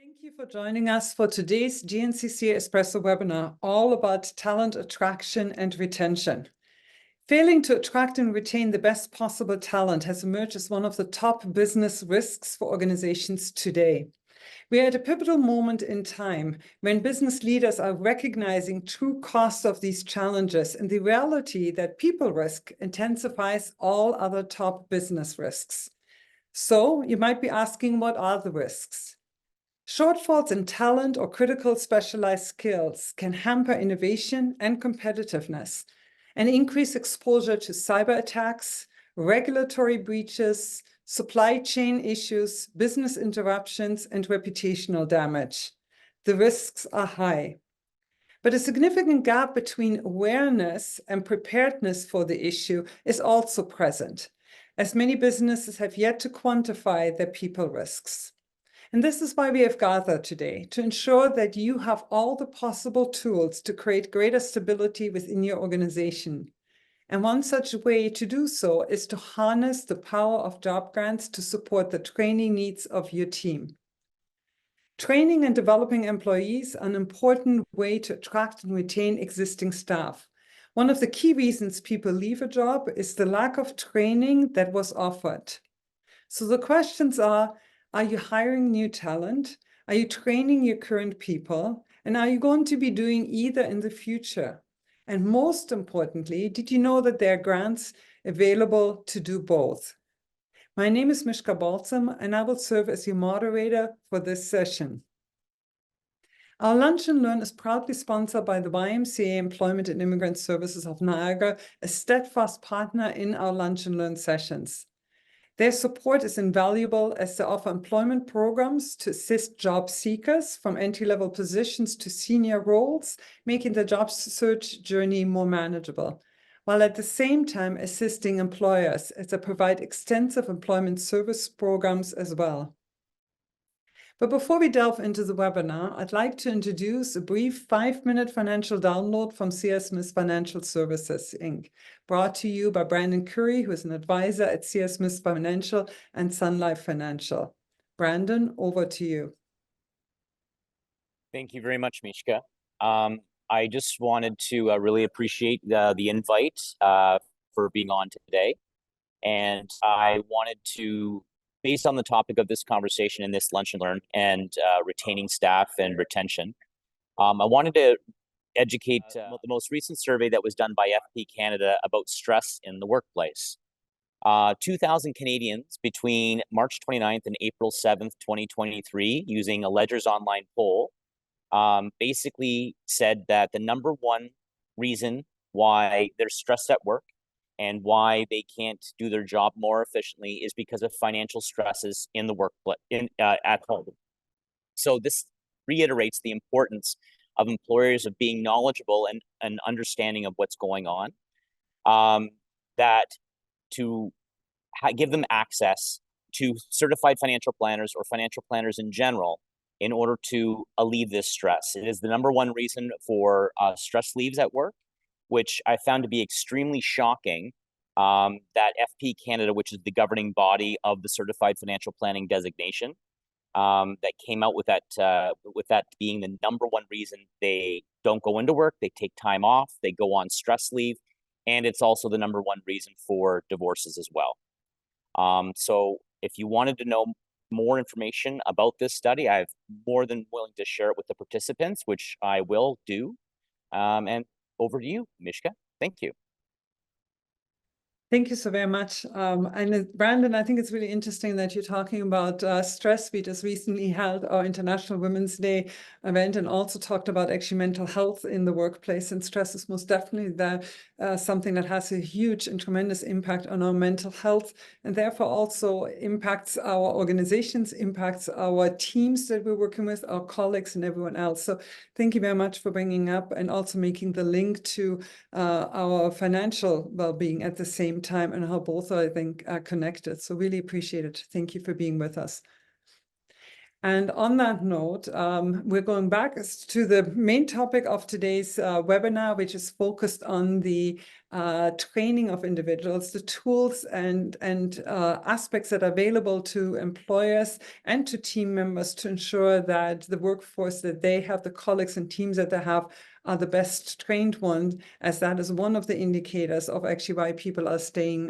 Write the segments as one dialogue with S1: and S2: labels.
S1: Thank you for joining us for today's GNCC Espresso webinar, all about talent attraction and retention. Failing to attract and retain the best possible talent has emerged as one of the top business risks for organizations today. We are at a pivotal moment in time when business leaders are recognizing true costs of these challenges and the reality that people risk intensifies all other top business risks. So you might be asking, what are the risks? Shortfalls in talent or critical specialized skills can hamper innovation and competitiveness and increase exposure to cyber attacks, regulatory breaches, supply chain issues, business interruptions, and reputational damage. The risks are high. But a significant gap between awareness and preparedness for the issue is also present, as many businesses have yet to quantify their people risks. And this is why we have gathered today, to ensure that you have all the possible tools to create greater stability within your organization. And one such way to do so is to harness the power of job grants to support the training needs of your team. Training and developing employees are an important way to attract and retain existing staff. One of the key reasons people leave a job is the lack of training that was offered. So the questions are you hiring new talent? Are you training your current people? And are you going to be doing either in the future? And most importantly, did you know that there are grants available to do both? My name is Mishka Balsam, and I will serve as your moderator for this session. Our Lunch and Learn is proudly sponsored by the YMCA Employment and Immigrant Services of Niagara, a steadfast partner in our Lunch and Learn sessions. Their support is invaluable as they offer employment programs to assist job seekers from entry-level positions to senior roles, making the job search journey more manageable, while at the same time assisting employers as they provide extensive employment service programs as well. But before we delve into the webinar, I'd like to introduce a brief 5-minute financial download from CS Smith Financial Services, Inc., brought to you by Brandon Curry, who is an advisor at CS Smith Financial and Sun Life Financial. Brandon, over to you.
S2: Thank you very much, Mishka. I just wanted to really appreciate the invite for being on today. And I wanted to, based on the topic of this conversation in this Lunch and Learn and retaining staff and retention, I wanted to educate the most recent survey that was done by FP Canada about stress in the workplace. 2,000 Canadians between March 29th and April 7th, 2023, using a Ledger's online poll, basically said that the number one reason why they're stressed at work and why they can't do their job more efficiently is because of financial stresses in the workplace, at home. So this reiterates the importance of employers of being knowledgeable and understanding of what's going on, that to give them access to certified financial planners or financial planners in general in order to alleviate this stress. It is the number one reason for stress leaves at work, which I found to be extremely shocking, that FP Canada, which is the governing body of the Certified Financial Planning designation, that came out with that being the number one reason they don't go into work, they take time off, they go on stress leave, and it's also the number one reason for divorces as well. So if you wanted to know more information about this study, I'm more than willing to share it with the participants, which I will do. And over to you, Mishka. Thank you.
S1: Thank you so very much. And Brandon, I think it's really interesting that you're talking about stress. We just recently held our International Women's Day event and also talked about actually mental health in the workplace. And stress is most definitely something that has a huge and tremendous impact on our mental health, and therefore also impacts our organizations, impacts our teams that we're working with, our colleagues and everyone else. So thank you very much for bringing up and also making the link to our financial well-being at the same time, and how both, I think, are connected. So really appreciate it. Thank you for being with us. And on that note, we're going back to the main topic of today's webinar, which is focused on the training of individuals, the tools and aspects that are available to employers and to team members to ensure that the workforce that they have, the colleagues and teams that they have, are the best trained ones, as that is one of the indicators of actually why people are staying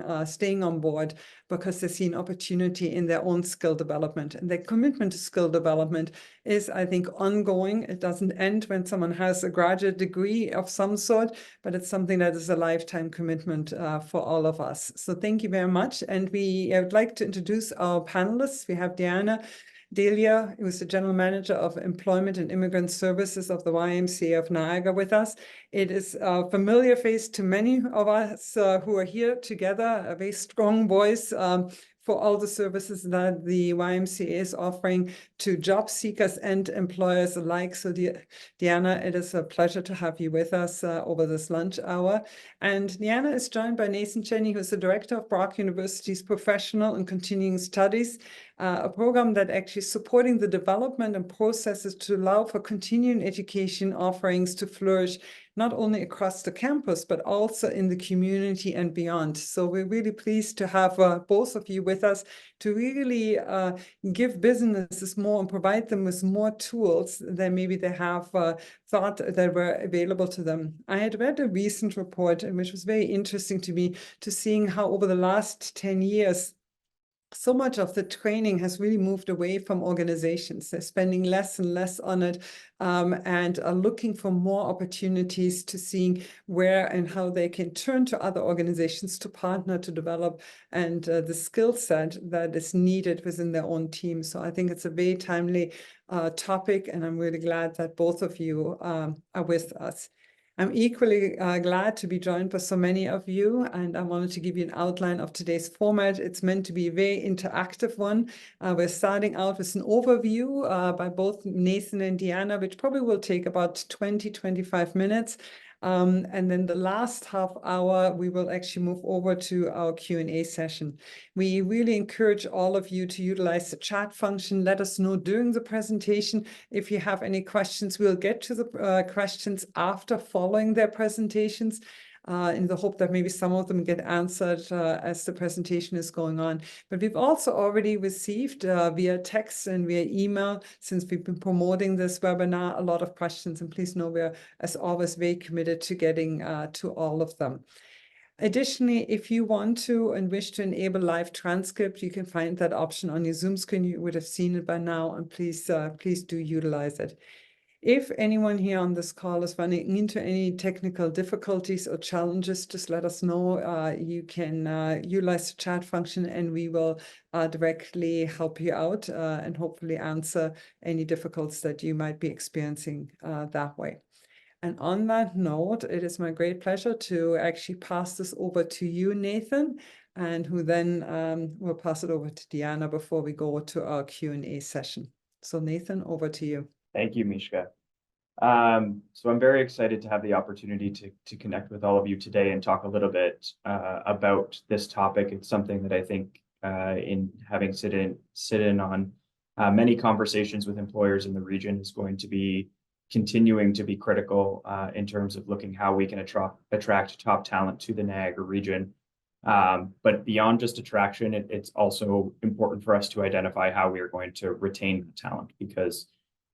S1: on board, because they see an opportunity in their own skill development. And their commitment to skill development is, I think, ongoing. It doesn't end when someone has a graduate degree of some sort, but it's something that is a lifetime commitment for all of us. So thank you very much. And I would like to introduce our panelists. We have Diana Delia, who is the General Manager of Employment and Immigrant Services of the YMCA of Niagara, with us. It is a familiar face to many of us who are here together, a very strong voice for all the services that the YMCA is offering to job seekers and employers alike. So Diana, it is a pleasure to have you with us over this lunch hour. And Diana is joined by Nathan Cheney, who is the Director of Brock University's Professional and Continuing Studies, a program that actually is supporting the development and processes to allow for continuing education offerings to flourish, not only across the campus, but also in the community and beyond. So we're really pleased to have both of you with us to really give businesses more and provide them with more tools than maybe they have thought that were available to them. I had read a recent report, which was very interesting to me, to seeing how over the last 10 years, so much of the training has really moved away from organizations. They're spending less and less on it, and are looking for more opportunities to see where and how they can turn to other organizations to partner, to develop, and the skill set that is needed within their own team. So I think it's a very timely topic, and I'm really glad that both of you are with us. I'm equally glad to be joined by so many of you, and I wanted to give you an outline of today's format. It's meant to be a very interactive one. We're starting out with an overview by both Nathan and Diana, which probably will take about 20-25 minutes. And then the last half hour, we will actually move over to our Q&A session. We really encourage all of you to utilize the chat function. Let us know during the presentation if you have any questions. We'll get to the questions after following their presentations, in the hope that maybe some of them get answered as the presentation is going on. But we've also already received via text and via email, since we've been promoting this webinar, a lot of questions. And please know we're, as always, very committed to getting to all of them. Additionally, if you want to and wish to enable live transcript, you can find that option on your Zoom screen. You would have seen it by now, and please do utilize it. If anyone here on this call is running into any technical difficulties or challenges, just let us know. You can utilize the chat function, and we will directly help you out and hopefully answer any difficulties that you might be experiencing that way. And on that note, it is my great pleasure to actually pass this over to you, Nathan, and who then will pass it over to Diana before we go to our Q&A session. So Nathan, over to you.
S3: Thank you, Mishka. So I'm very excited to have the opportunity to connect with all of you today and talk a little bit about this topic. It's something that I think in having sit in on many conversations with employers in the region is going to be continuing to be critical in terms of looking how we can attract top talent to the Niagara region. But beyond just attraction, it's also important for us to identify how we are going to retain talent, because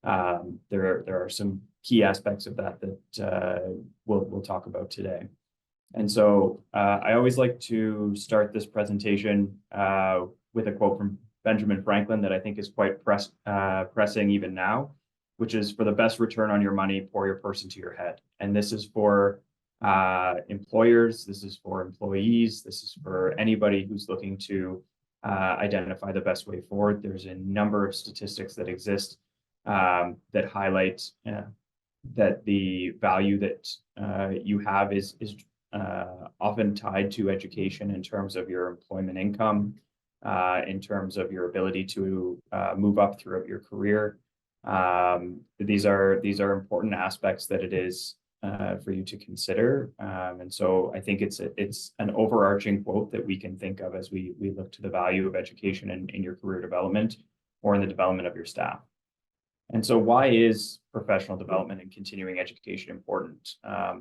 S3: there are some key aspects of that we'll talk about today. And so I always like to start this presentation with a quote from Benjamin Franklin that I think is quite pressing even now, which is, "For the best return on your money, pour your purse into your head." And this is for employers, this is for employees, this is for anybody who's looking to identify the best way forward. There's a number of statistics that exist that highlight that the value that you have is often tied to education in terms of your employment income, in terms of your ability to move up throughout your career. These are important aspects that it is for you to consider. And so I think it's an overarching quote that we can think of as we look to the value of education in your career development or in the development of your staff. And so why is professional development and continuing education important?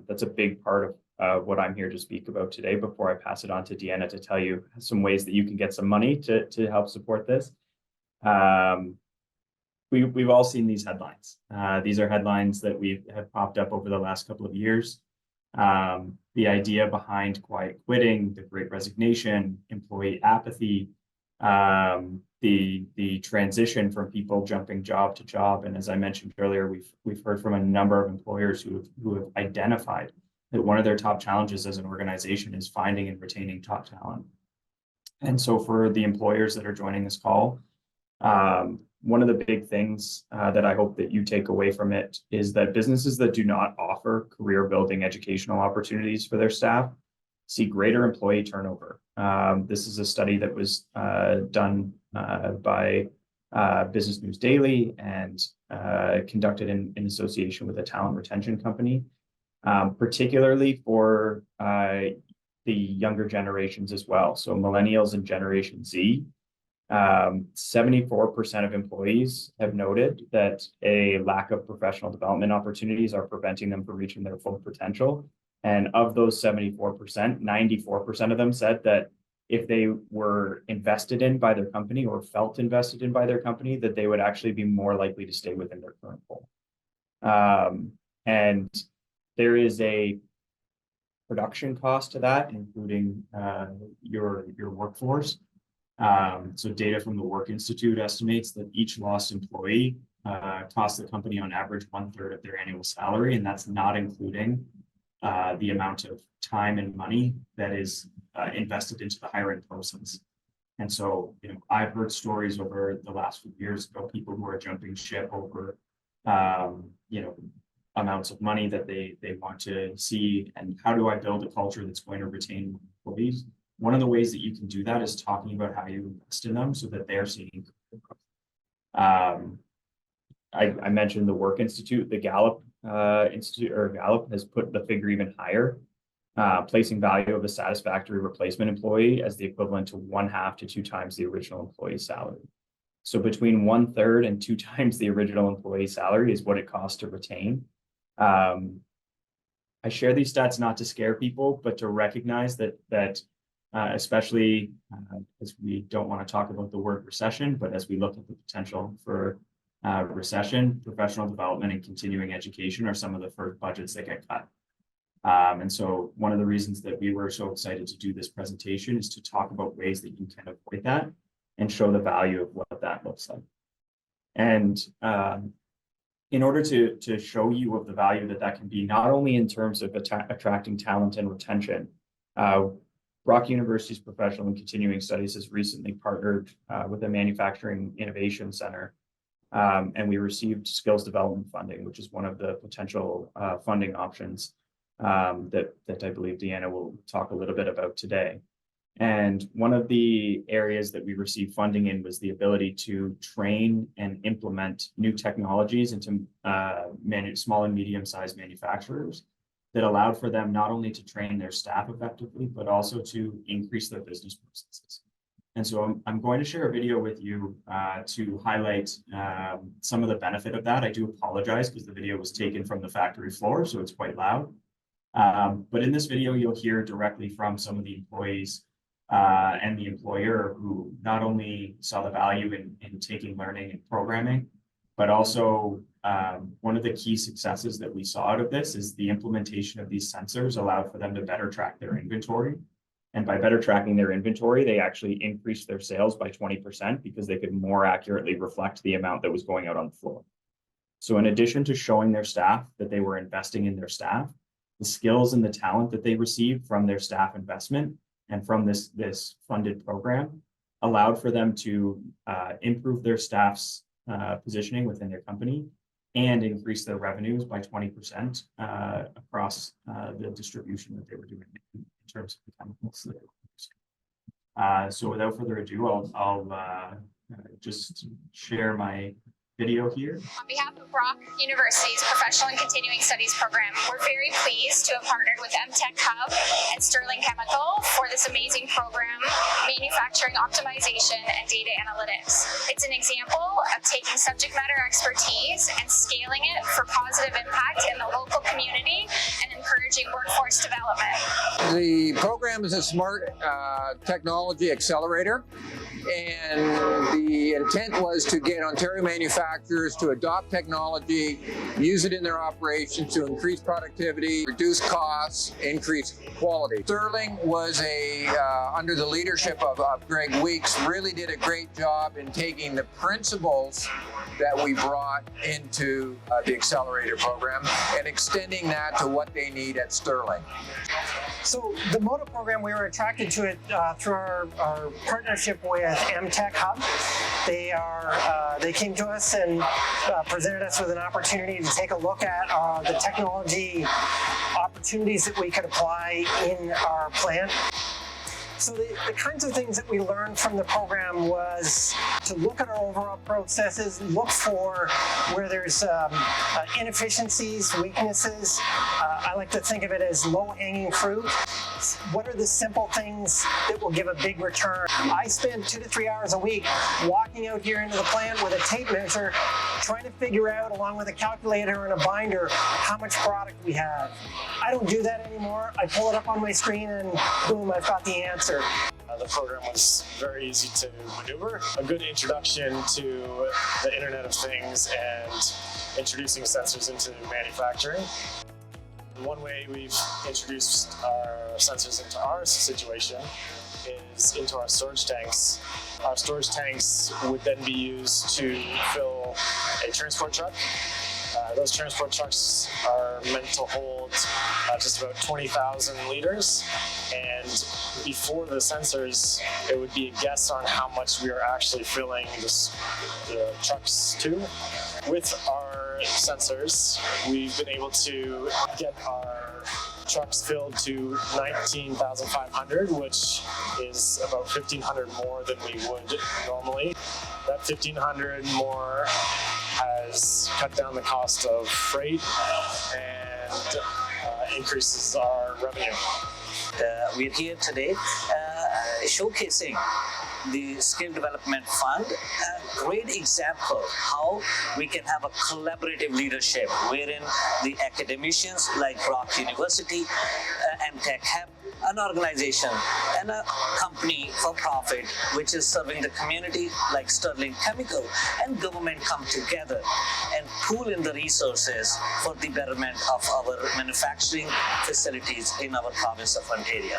S3: That's a big part of what I'm here to speak about today before I pass it on to Deanna to tell you some ways that you can get some money to help support this. We've all seen these headlines. These are headlines that have popped up over the last couple of years. The idea behind quiet quitting, the Great Resignation, employee apathy, the transition from people jumping job to job, and as I mentioned earlier, we've heard from a number of employers who have identified that one of their top challenges as an organization is finding and retaining top talent. And so, for the employers that are joining this call, one of the big things that I hope that you take away from it is that businesses that do not offer career building educational opportunities for their staff see greater employee turnover. This is a study that was done by Business News Daily and conducted in association with a talent retention company, particularly for the younger generations as well. So millennials and Generation Z. 74% of employees have noted that a lack of professional development opportunities are preventing them from reaching their full potential. And of those 74%, 94% of them said that if they were invested in by their company or felt invested in by their company, that they would actually be more likely to stay within their current role. And there is a production cost to that, including your workforce. So data from the Work Institute estimates that each lost employee costs the company on average 1/3 of their annual salary, and that's not including the amount of time and money that is invested into the hiring process. And so, I've heard stories over the last few years about people who are jumping ship over, amounts of money that they want to see, and how do I build a culture that's going to retain employees? One of the ways that you can do that is talking about how you invest in them so that they're seeing growth. I mentioned the Work Institute, the Gallup Institute, or Gallup has put the figure even higher, placing value of a satisfactory replacement employee as the equivalent to 1/2 to 2 times the original employee's salary. So between 1/3 and 2 times the original employee's salary is what it costs to retain. I share these stats not to scare people, but to recognize that especially as we don't want to talk about the word recession, but as we look at the potential for recession, professional development and continuing education are some of the first budgets that get cut. And so one of the reasons that we were so excited to do this presentation is to talk about ways that you can avoid that and show the value of what that looks like. And in order to show you of the value that can be, not only in terms of attracting talent and retention, Brock University's Professional and Continuing Studies has recently partnered with a manufacturing innovation center, and we received skills development funding, which is one of the potential funding options that I believe Deanna will talk a little bit about today. And one of the areas that we received funding in was the ability to train and implement new technologies into small and medium-sized manufacturers that allowed for them not only to train their staff effectively, but also to increase their business processes. And so I'm going to share a video with you to highlight some of the benefit of that. I do apologize because the video was taken from the factory floor, so it's quite loud. But in this video, you'll hear directly from some of the employees and the employer who not only saw the value in taking learning and programming, but also one of the key successes that we saw out of this is the implementation of these sensors allowed for them to better track their inventory. And by better tracking their inventory, they actually increased their sales by 20% because they could more accurately reflect the amount that was going out on the floor. So in addition to showing their staff that they were investing in their staff, the skills and the talent that they received from their staff investment and from this funded program allowed for them to improve their staff's positioning within their company and increase their revenues by 20% across the distribution that they were doing in terms of the chemicals that they were using. So without further ado, I'll just share my video here.
S4: On behalf of Brock University's Professional and Continuing Studies program, we're very pleased to have partnered with MTech Hub and Sterling Chemical for this amazing program, Manufacturing Optimization and Data Analytics. It's an example of taking subject matter expertise and scaling it for positive impact in the local community and encouraging workforce development.
S5: The program is a smart technology accelerator, and the intent was to get Ontario manufacturers to adopt technology, use it in their operations to increase productivity, reduce costs, increase quality. Sterling was under the leadership of Greg Weeks, really did a great job in taking the principles that we brought into the accelerator program and extending that to what they need at Sterling.
S6: So the MODA program, we were attracted to it through our partnership with MTech Hub. They came to us and presented us with an opportunity to take a look at the technology opportunities that we could apply in our plant. So the kinds of things that we learned from the program was to look at our overall processes, look for where there's inefficiencies, weaknesses. I like to think of it as low-hanging fruit. What are the simple things that will give a big return? I spend 2 to 3 hours a week walking out here into the plant with a tape measure, trying to figure out, along with a calculator and a binder, how much product we have. I don't do that anymore. I pull it up on my screen and boom, I've got the answer.
S7: The program was very easy to maneuver, a good introduction to the Internet of Things and introducing sensors into manufacturing. One way we've introduced our sensors into our situation is into our storage tanks. Our storage tanks would then be used to fill a transport truck. Those transport trucks are meant to hold just about 20,000 liters, and before the sensors, it would be a guess on how much we are actually filling the trucks to. With our sensors, we've been able to get our trucks filled to 19,500, which is about 1,500 more than we would normally. That 1,500 more has cut down the cost of freight and increases our revenue.
S8: We're here today showcasing the Skill Development Fund, a great example how we can have a collaborative leadership wherein the academicians like Brock University, MTech Hub, an organization and a company for profit which is serving the community like Sterling Chemical and government come together and pool in the resources for the betterment of our manufacturing facilities in our province of Ontario.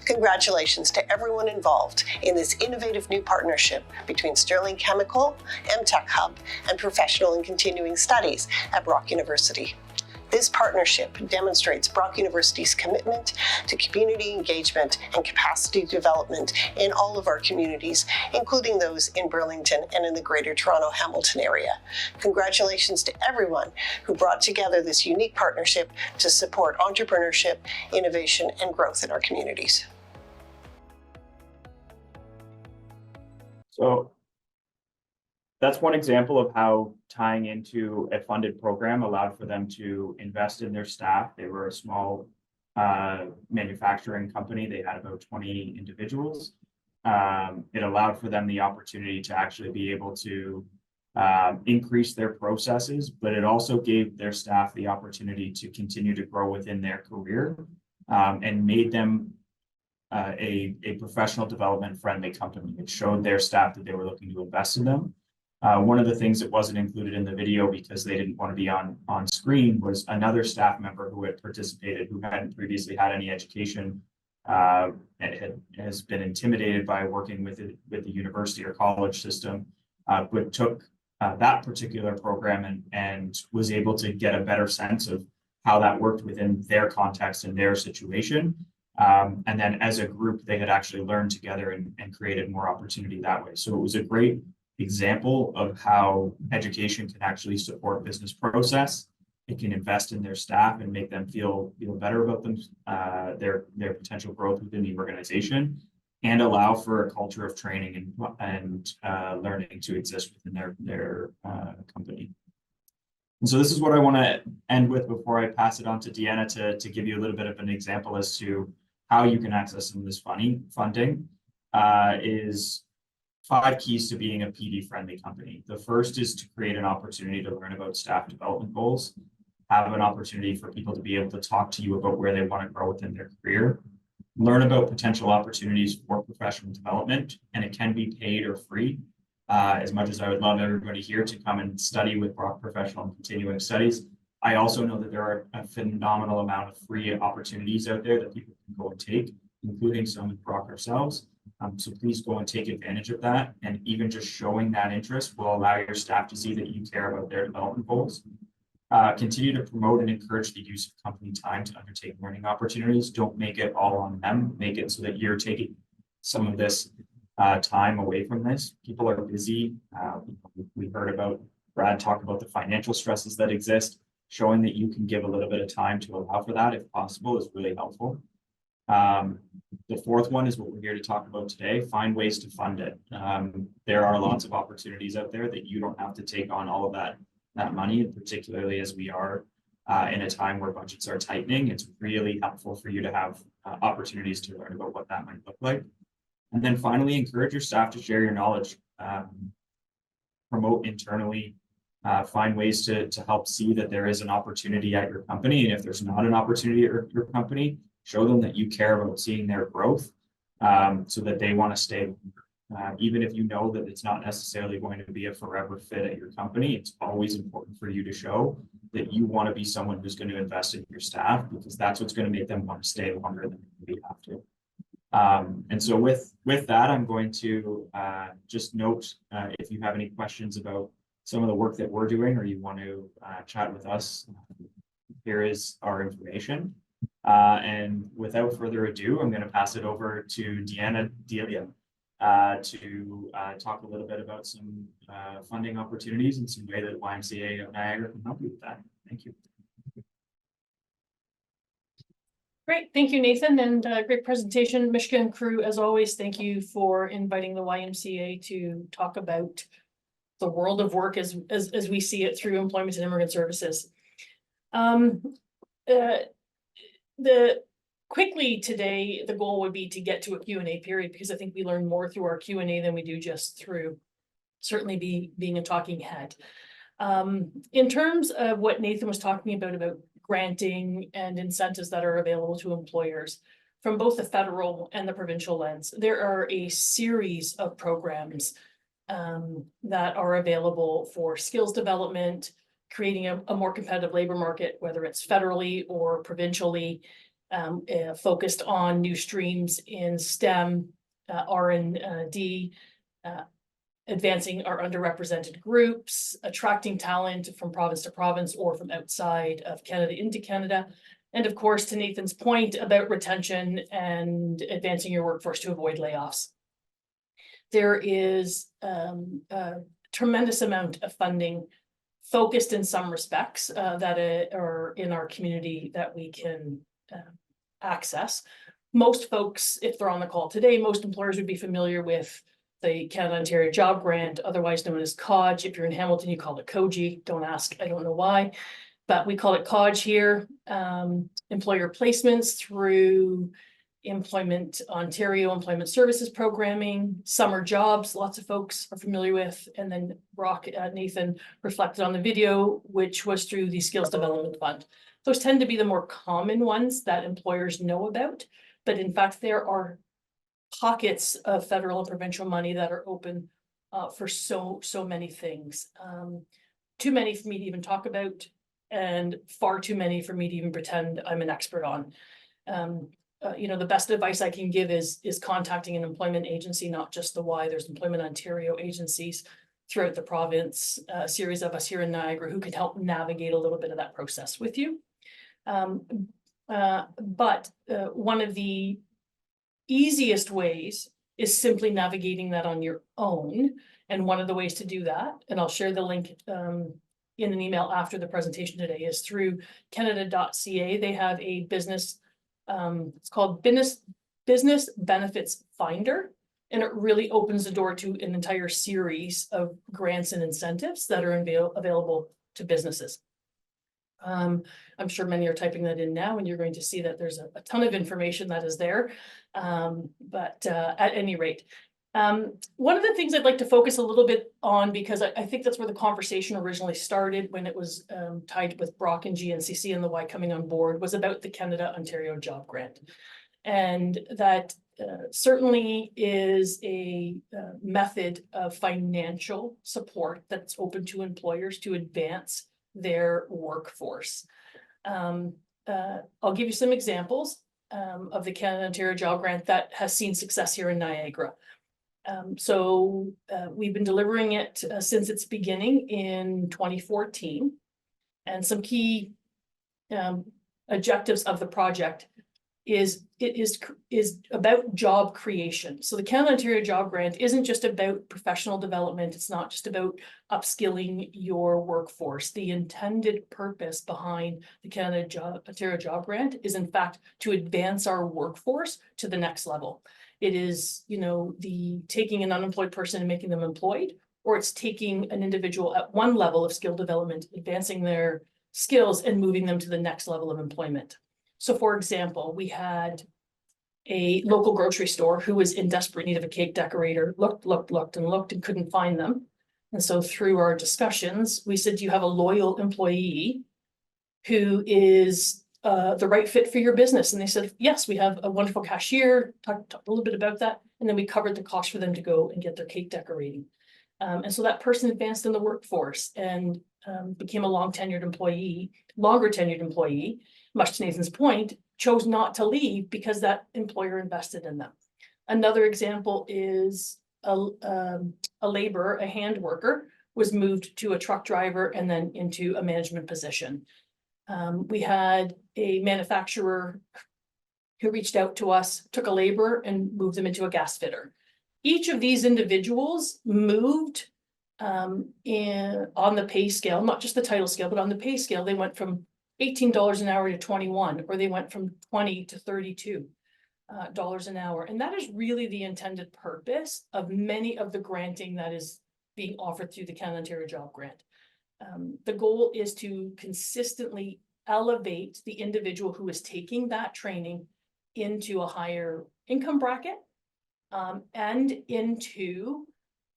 S9: Congratulations to everyone involved in this innovative new partnership between Sterling Chemical, MTech Hub, and Professional and Continuing Studies at Brock University. This partnership demonstrates Brock University's commitment to community engagement and capacity development in all of our communities, including those in Burlington and in the Greater Toronto-Hamilton area. Congratulations to everyone who brought together this unique partnership to support entrepreneurship, innovation, and growth in our communities.
S3: So that's one example of how tying into a funded program allowed for them to invest in their staff. They were a small manufacturing company. They had about 20 individuals. It allowed for them the opportunity to actually be able to increase their processes, but it also gave their staff the opportunity to continue to grow within their career and made them a professional development friendly company. It showed their staff that they were looking to invest in them. One of the things that wasn't included in the video because they didn't want to be on screen was another staff member who had participated, who hadn't previously had any education, has been intimidated by working with the university or college system, but took that particular program and was able to get a better sense of how that worked within their context and their situation. And then as a group, they had actually learned together and created more opportunity that way. So it was a great example of how education can actually support business process. It can invest in their staff and make them feel better about them, their potential growth within the organization. and allow for a culture of training and learning to exist within their company. And so this is what I want to end with before I pass it on to Deanna to give you a little bit of an example as to how you can access some of this funding. Is 5 keys to being a PD-friendly company. The first is to create an opportunity to learn about staff development goals, have an opportunity for people to be able to talk to you about where they want to grow within their career, learn about potential opportunities for professional development, and it can be paid or free. As much as I would love everybody here to come and study with Brock Professional and Continuing Studies, I also know that there are a phenomenal amount of free opportunities out there that people can go and take, including some with Brock ourselves. So please go and take advantage of that. And even just showing that interest will allow your staff to see that you care about their development goals. Continue to promote and encourage the use of company time to undertake learning opportunities. Don't make it all on them. Make it so that you're taking some of this time away from this. People are busy. We heard about Brad talk about the financial stresses that exist. Showing that you can give a little bit of time to allow for that, if possible, is really helpful. The fourth one is what we're here to talk about today. Find ways to fund it. There are lots of opportunities out there that you don't have to take on all of that money, and particularly as we are in a time where budgets are tightening, it's really helpful for you to have opportunities to learn about what that might look like. And then finally, encourage your staff to share your knowledge, promote internally, find ways to help see that there is an opportunity at your company. And if there's not an opportunity at your company, show them that you care about seeing their growth so that they want to stay. Even if you know that it's not necessarily going to be a forever fit at your company, it's always important for you to show that you want to be someone who's going to invest in your staff, because that's what's going to make them want to stay longer than we have to. And so with that, I'm going to just note if you have any questions about some of the work that we're doing, or you want to chat with us, here is our information. And without further ado, I'm going to pass it over to Deanna Delia to talk a little bit about some funding opportunities and some way that YMCA of Niagara can help you with that. Thank you.
S10: Great, thank you, Nathan, and great presentation. Michigan crew, as always, thank you for inviting the YMCA to talk about the world of work as we see it through Employment and Immigrant Services. Quickly today, the goal would be to get to a Q&A period, because I think we learn more through our Q&A than we do just through certainly being a talking head. In terms of what Nathan was talking about granting and incentives that are available to employers from both the federal and the provincial lens, there are a series of programs that are available for skills development, creating a more competitive labor market, whether it's federally or provincially, focused on new streams in STEM, R&D, advancing our underrepresented groups, attracting talent from province to province or from outside of Canada into Canada. And of course, to Nathan's point about retention and advancing your workforce to avoid layoffs. There is a tremendous amount of funding focused in some respects that are in our community that we can access. Most folks, if they're on the call today, most employers would be familiar with the Canada Ontario Job Grant, otherwise known as COJ. If you're in Hamilton, you call it COJI. Don't ask, I don't know why, but we call it COJ here. Employer placements through Employment Ontario Employment Services Programming, summer jobs, lots of folks are familiar with, and then Brock, Nathan reflected on the video, which was through the Skills Development Fund. Those tend to be the more common ones that employers know about, but in fact, there are pockets of federal and provincial money that are open for so many things. Too many for me to even talk about, and far too many for me to even pretend I'm an expert on. The best advice I can give is contacting an employment agency, not just the Y. There's Employment Ontario agencies throughout the province, a series of us here in Niagara who can help navigate a little bit of that process with you. But one of the easiest ways is simply navigating that on your own. And one of the ways to do that, and I'll share the link in an email after the presentation today, is through Canada.ca. They have a business, it's called business benefits finder, and it really opens the door to an entire series of grants and incentives that are available to businesses. I'm sure many are typing that in now, and you're going to see that there's a ton of information that is there. But at any rate, one of the things I'd like to focus a little bit on, because I think that's where the conversation originally started when it was tied with Brock and GNCC and the Y coming on board, was about the Canada Ontario Job Grant. And that certainly is a method of financial support that's open to employers to advance their workforce. I'll give you some examples of the Canada Ontario Job Grant that has seen success here in Niagara. We've been delivering it since its beginning in 2014. And some key objectives of the project is about job creation. So the Canada Ontario Job Grant isn't just about professional development. It's not just about upskilling your workforce. The intended purpose behind the Canada Ontario Job Grant is, in fact, to advance our workforce to the next level. It is, the taking an unemployed person and making them employed, or it's taking an individual at one level of skill development, advancing their skills and moving them to the next level of employment. So for example, we had a local grocery store who was in desperate need of a cake decorator, looked and couldn't find them. And so through our discussions, we said, do you have a loyal employee who is the right fit for your business? And they said, yes, we have a wonderful cashier. Talked a little bit about that. And then we covered the cost for them to go and get their cake decorating. And so that person advanced in the workforce and became a longer tenured employee, much to Nathan's point, chose not to leave because that employer invested in them. Another example is a laborer, a hand worker, was moved to a truck driver and then into a management position. We had a manufacturer who reached out to us, took a laborer and moved them into a gas fitter. Each of these individuals moved on the pay scale, not just the title scale, but on the pay scale, they went from $18 an hour to 21, or they went from 20 to 32 dollars an hour. And that is really the intended purpose of many of the granting that is being offered through the Canada Ontario Job Grant. The goal is to consistently elevate the individual who is taking that training into a higher income bracket and into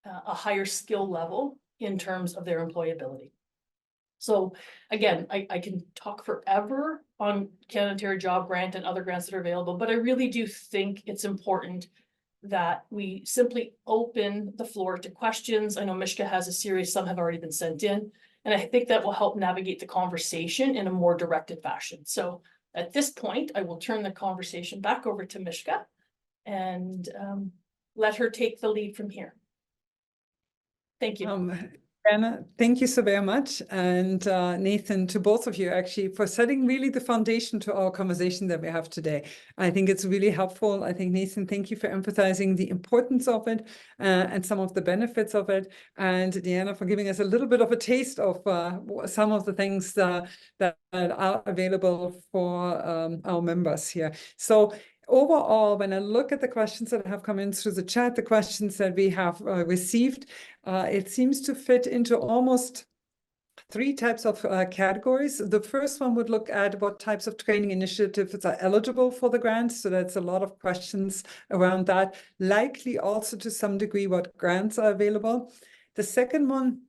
S10: a higher skill level in terms of their employability. So again, I can talk forever on Canada Ontario Job Grant and other grants that are available, but I really do think it's important that we simply open the floor to questions. I know Mishka has a series, some have already been sent in, and I think that will help navigate the conversation in a more directed fashion. So at this point, I will turn the conversation back over to Mishka and let her take the lead from here. Thank you.
S1: Anna, thank you so very much. And Nathan, to both of you actually for setting really the foundation to our conversation that we have today. I think it's really helpful. I think Nathan, thank you for emphasizing the importance of it and some of the benefits of it. And Deanna for giving us a little bit of a taste of some of the things that are available for our members here. So overall, when I look at the questions that have come in through the chat, the questions that we have received, it seems to fit into almost three types of categories. The first one would look at what types of training initiatives are eligible for the grant. So that's a lot of questions around that. Likely also to some degree what grants are available. The second one,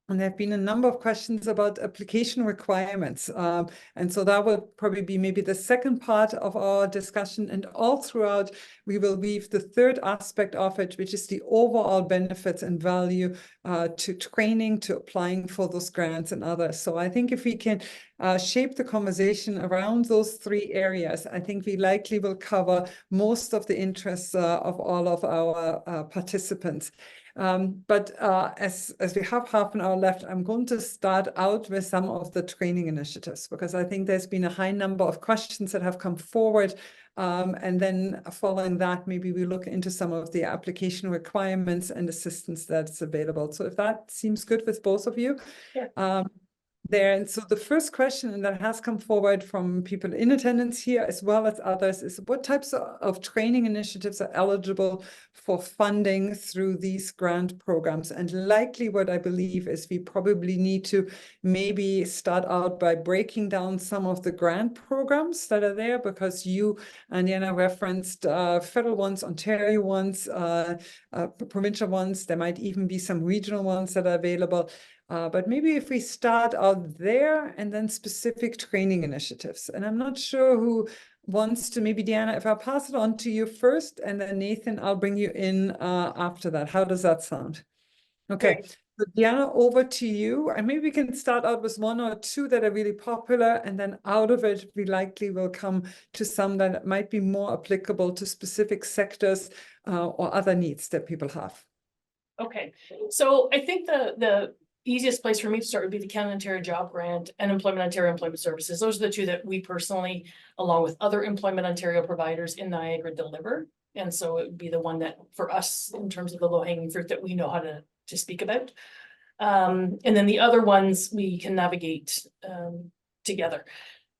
S1: and there have been a number of questions about application requirements. And so that will probably be maybe the second part of our discussion. And all throughout, we will weave the third aspect of it, which is the overall benefits and value to training, to applying for those grants and others. So I think if we can shape the conversation around those three areas, I think we likely will cover most of the interests of all of our participants. But as we have half an hour left, I'm going to start out with some of the training initiatives, because I think there's been a high number of questions that have come forward. And then following that, maybe we look into some of the application requirements and assistance that's available. So if that seems good with both of you.
S10: Yeah.
S1: there. And so the first question, and that has come forward from people in attendance here as well as others, is what types of training initiatives are eligible for funding through these grant programs? And likely what I believe is we probably need to maybe start out by breaking down some of the grant programs that are there, because you, Diana, referenced federal ones, Ontario ones, provincial ones. There might even be some regional ones that are available. But maybe if we start out there and then specific training initiatives. And I'm not sure who wants to, maybe Diana, if I pass it on to you first, and then Nathan, I'll bring you in after that. How does that sound? Okay, so Diana, over to you. And maybe we can start out with one or two that are really popular, and then out of it, we likely will come to some that might be more applicable to specific sectors or other needs that people have.
S10: Okay, so I think the easiest place for me to start would be the Canada Ontario Job Grant and Employment Ontario Employment Services. Those are the two that we personally, along with other Employment Ontario providers in Niagara, deliver. And so it would be the one that, for us, in terms of the low-hanging fruit, that we know how to speak about. And then the other ones we can navigate together.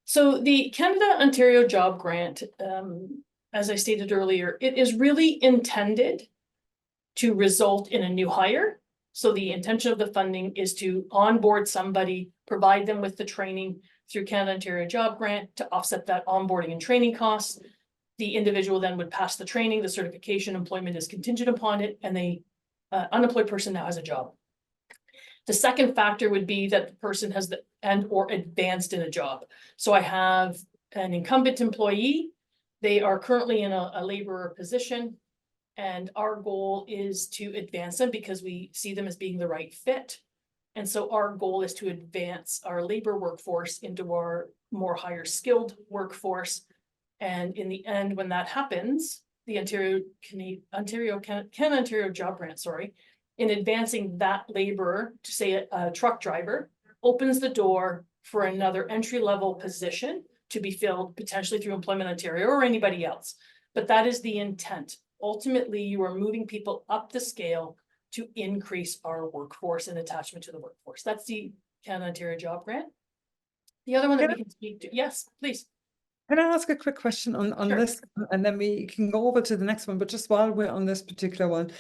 S10: So the Canada Ontario Job Grant, as I stated earlier, it is really intended to result in a new hire. So the intention of the funding is to onboard somebody, provide them with the training through Canada Ontario Job Grant to offset that onboarding and training costs. The individual then would pass the training, the certification, employment is contingent upon it, and the unemployed person now has a job. The second factor would be that the person has or advanced in a job. So I have an incumbent employee. They are currently in a laborer position. And our goal is to advance them because we see them as being the right fit. And so our goal is to advance our labor workforce into our more higher skilled workforce. And in the end, when that happens, the Canada Ontario Job Grant, in advancing that laborer to, say, a truck driver, opens the door for another entry-level position to be filled potentially through Employment Ontario or anybody else. But that is the intent. Ultimately, you are moving people up the scale to increase our workforce and attachment to the workforce. That's the Canada Ontario Job Grant. The other one that we can speak to, yes, please.
S1: Can I ask a quick question on
S10: Sure.
S1: this, and then we can go over to the next one, but just while we're on this particular one,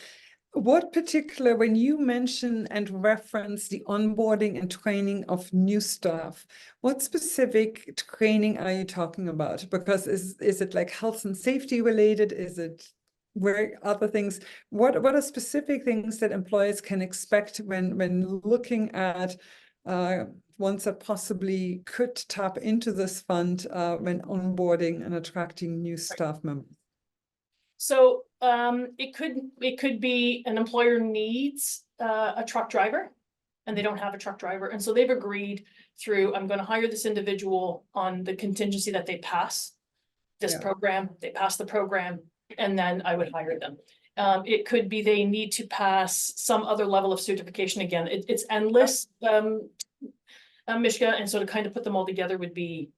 S1: what particular, when you mention and reference the onboarding and training of new staff, what specific training are you talking about? Because is it like health and safety related? Is it where other things? What are specific things that employers can expect when looking at ones that possibly could tap into this fund when onboarding and attracting new staff members?
S10: So it could be an employer needs a truck driver and they don't have a truck driver. And so they've agreed through, I'm going to hire this individual on the contingency that they pass this program, they pass the program, and then I would hire them. It could be they need to pass some other level of certification. Again, it's endless, Mishka, and so to kind of put them all together would be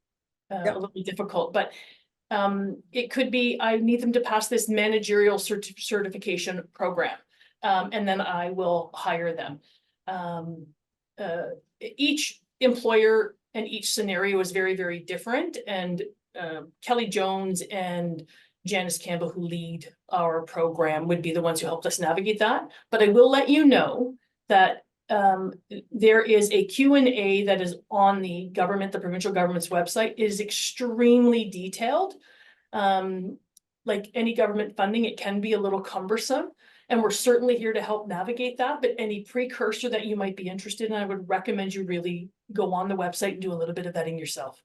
S10: a little bit difficult. But it could be I need them to pass this managerial certification program, and then I will hire them. Each employer and each scenario is very, very different. And Kelly Jones and Janice Campbell, who lead our program, would be the ones who helped us navigate that. But I will let you know that there is a Q&A that is on the provincial government's website. It is extremely detailed. Like any government funding, it can be a little cumbersome, and we're certainly here to help navigate that. But any precursor that you might be interested in, I would recommend you really go on the website and do a little bit of vetting yourself.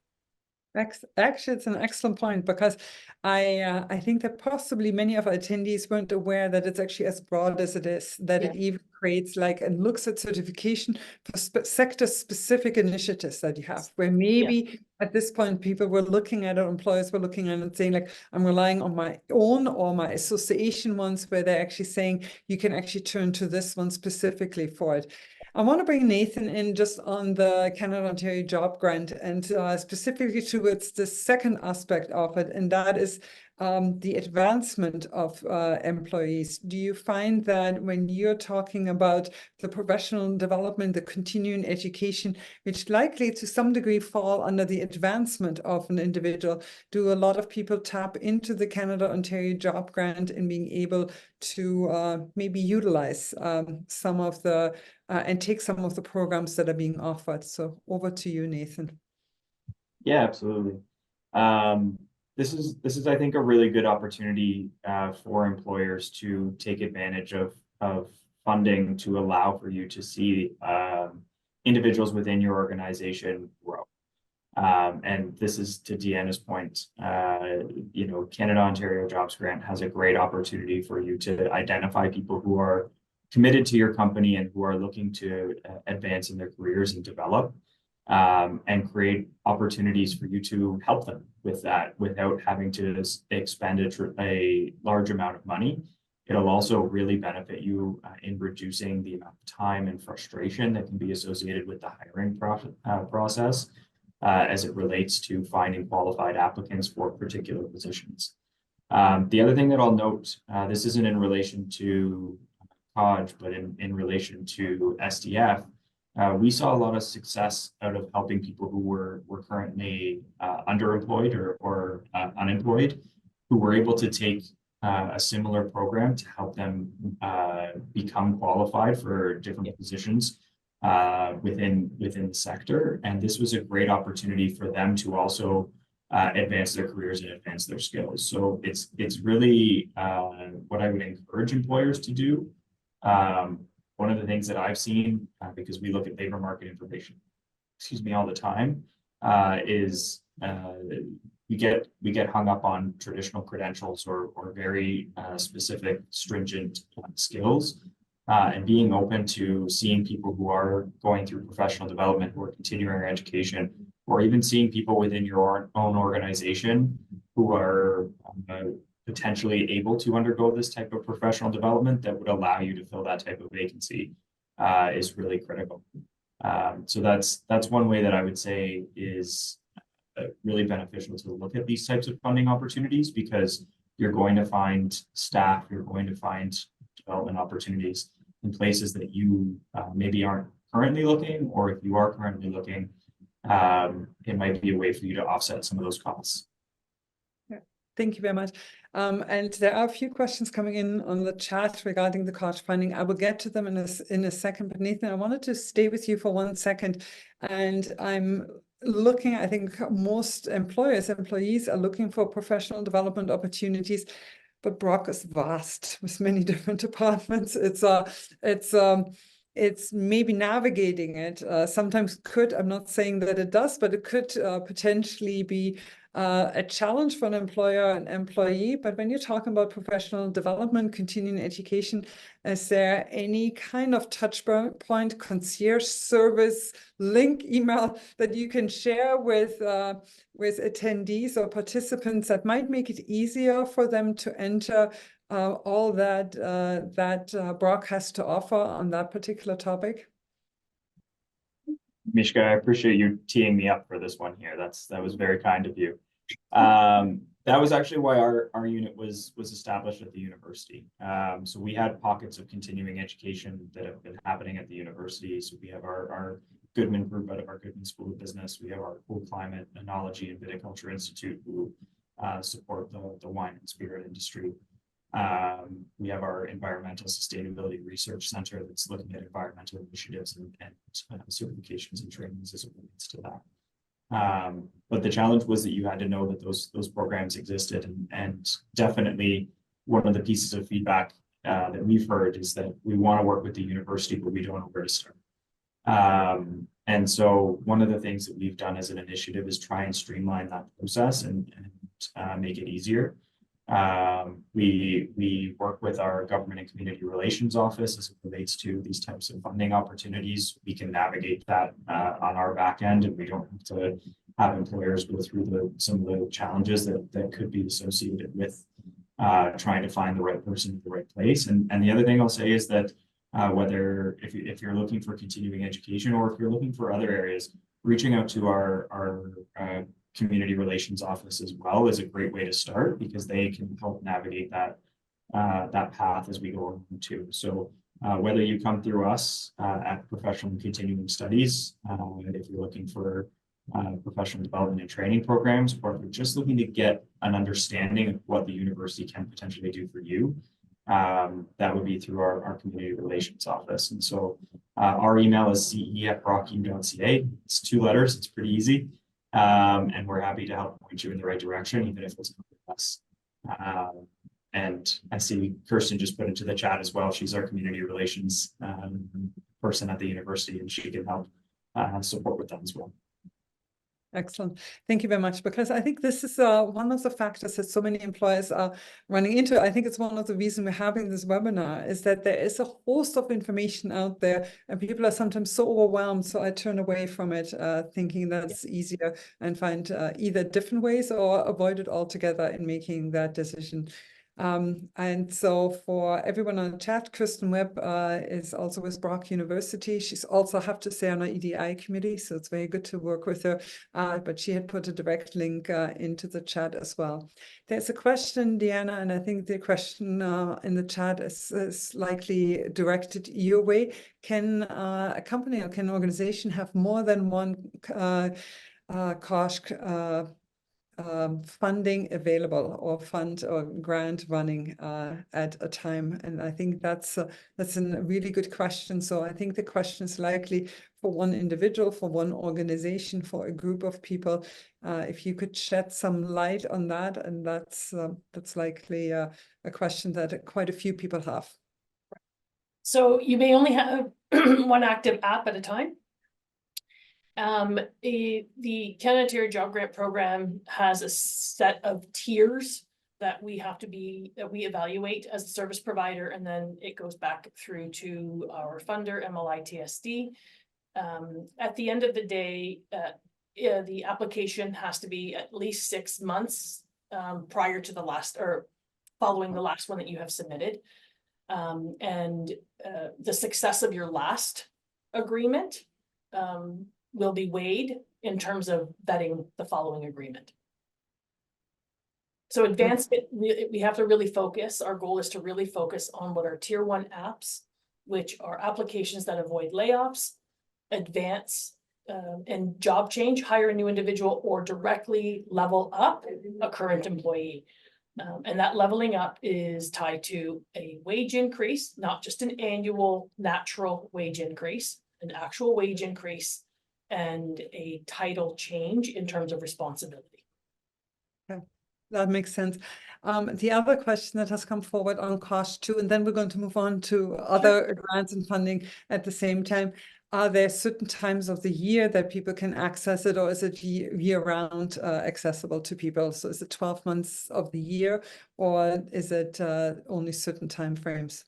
S1: Actually, it's an excellent point, because I think that possibly many of our attendees weren't aware that it's actually as broad as it is, that it even creates and looks at certification for sector-specific initiatives that you have, where maybe at this point people were looking at it, employers were looking at it and saying, I'm relying on my own or my association ones, where they're actually saying you can actually turn to this one specifically for it. I want to bring Nathan in just on the Canada Ontario Job Grant, and specifically towards the second aspect of it, and that is the advancement of employees. Do you find that when you're talking about the professional development, the continuing education, which likely to some degree fall under the advancement of an individual, do a lot of people tap into the Canada Ontario Job Grant and being able to maybe utilize some of the and take some of the programs that are being offered? So over to you, Nathan.
S3: Yeah, absolutely. This is, I think, a really good opportunity for employers to take advantage of funding to allow for you to see individuals within your organization grow. And this is to Deanna's point, you know, Canada Ontario Jobs Grant has a great opportunity for you to identify people who are committed to your company and who are looking to advance in their careers and develop, and create opportunities for you to help them with that without having to expend a large amount of money. It'll also really benefit you in reducing the amount of time and frustration that can be associated with the hiring process as it relates to finding qualified applicants for particular positions. The other thing that I'll note, this isn't in relation to CODGE, but in relation to SDF, we saw a lot of success out of helping people who were currently underemployed or unemployed, who were able to take a similar program to help them become qualified for different positions within the sector. And this was a great opportunity for them to also advance their careers and advance their skills. So it's really what I would encourage employers to do. One of the things that I've seen, because we look at labor market information, all the time, is we get hung up on traditional credentials or very specific, stringent skills, and being open to seeing people who are going through professional development, who are continuing their education, or even seeing people within your own organization who are potentially able to undergo this type of professional development that would allow you to fill that type of vacancy is really critical. So that's one way that I would say is really beneficial to look at these types of funding opportunities, because you're going to find staff, you're going to find development opportunities in places that you maybe aren't currently looking, or if you are currently looking, it might be a way for you to offset some of those costs.
S1: Thank you very much. And there are a few questions coming in on the chat regarding the CODGE funding. I will get to them in a second, but Nathan, I wanted to stay with you for 1 second. And I'm looking, I think most employees are looking for professional development opportunities, but Brock is vast with many different departments. It's maybe navigating it sometimes I'm not saying that it does, but it could potentially be a challenge for an employer and employee. But when you're talking about professional development, continuing education, is there any kind of touch point, concierge service, link, email that you can share with attendees or participants that might make it easier for them to enter all that Brock has to offer on that particular topic?
S3: Mishka, I appreciate you teeing me up for this one here. That was very kind of you. That was actually why our unit was established at the university. So we had pockets of continuing education that have been happening at the university. So we have our Goodman group out of our Goodman School of Business. We have our Cool Climate, Enology, and Viticulture Institute, who support the wine and spirit industry. We have our Environmental Sustainability Research Center that's looking at environmental initiatives and certifications and trainings as it relates to that. But the challenge was that you had to know that those programs existed, and definitely one of the pieces of feedback that we've heard is that we want to work with the university, but we don't know where to start. And so one of the things that we've done as an initiative is try and streamline that process and make it easier. We work with our government and community relations office as it relates to these types of funding opportunities. We can navigate that on our back end, and we don't have to have employers go through some of the challenges that could be associated with trying to find the right person at the right place. And the other thing I'll say is that whether if you're looking for continuing education or if you're looking for other areas, reaching out to our community relations office as well is a great way to start, because they can help navigate that path as we go on too. So whether you come through us at Professional and Continuing Studies, if you're looking for professional development and training programs, or if you're just looking to get an understanding of what the university can potentially do for you, that would be through our community relations office. And so our email is ce@brocku.ca. It's 2 letters, it's pretty easy. And we're happy to help point you in the right direction, even if it's not with us. And I see Kirsten just put into the chat as well. She's our community relations person at the university, and she can help support with them as well.
S1: Excellent. Thank you very much, because I think this is one of the factors that so many employers are running into. I think it's one of the reasons we're having this webinar, is that there is a host of information out there and people are sometimes so overwhelmed. So I turn away from it, thinking that's easier, and find either different ways or avoid it altogether in making that decision. And so for everyone on the chat, Kirsten Webb is also with Brock University. She's also, I have to say, on our EDI committee, so it's very good to work with her. But she had put a direct link into the chat as well. There's a question, Deanna, and I think the question in the chat is likely directed your way. Can a company or can an organization have more than one funding available, or fund or grant running at a time? And I think that's a really good question. So I think the question is likely for one individual, for one organization, for a group of people. If you could shed some light on that, and that's likely a question that quite a few people have.
S10: So you may only have one active app at a time. The Canada Ontario Job Grant Program has a set of tiers that we evaluate as a service provider, and then it goes back through to our funder, MLITSD. At the end of the day, the application has to be at least 6 months prior to the last, or following the last one that you have submitted. And the success of your last agreement will be weighed in terms of vetting the following agreement. So we have to really focus. Our goal is to really focus on what are tier 1 apps, which are applications that avoid layoffs, advance and job change, hire a new individual, or directly level up a current employee. And that leveling up is tied to a wage increase, not just an annual natural wage increase, an actual wage increase, and a title change in terms of responsibility.
S1: Okay, that makes sense. The other question that has come forward on cost too, and then we're going to move on to other grants and funding at the same time. Are there certain times of the year that people can access it, or is it year-round accessible to people? So is it 12 months of the year, or is it only certain time frames?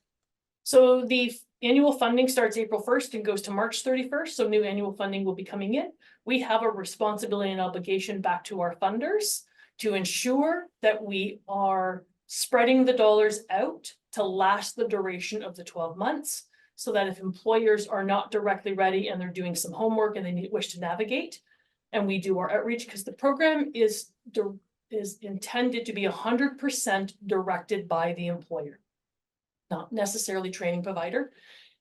S10: So the annual funding starts April 1st and goes to March 31st. So new annual funding will be coming in. We have a responsibility and obligation back to our funders to ensure that we are spreading the dollars out to last the duration of the 12 months. So that if employers are not directly ready and they're doing some homework and they wish to navigate, and we do our outreach, because the program is intended to be 100% directed by the employer, not necessarily training provider.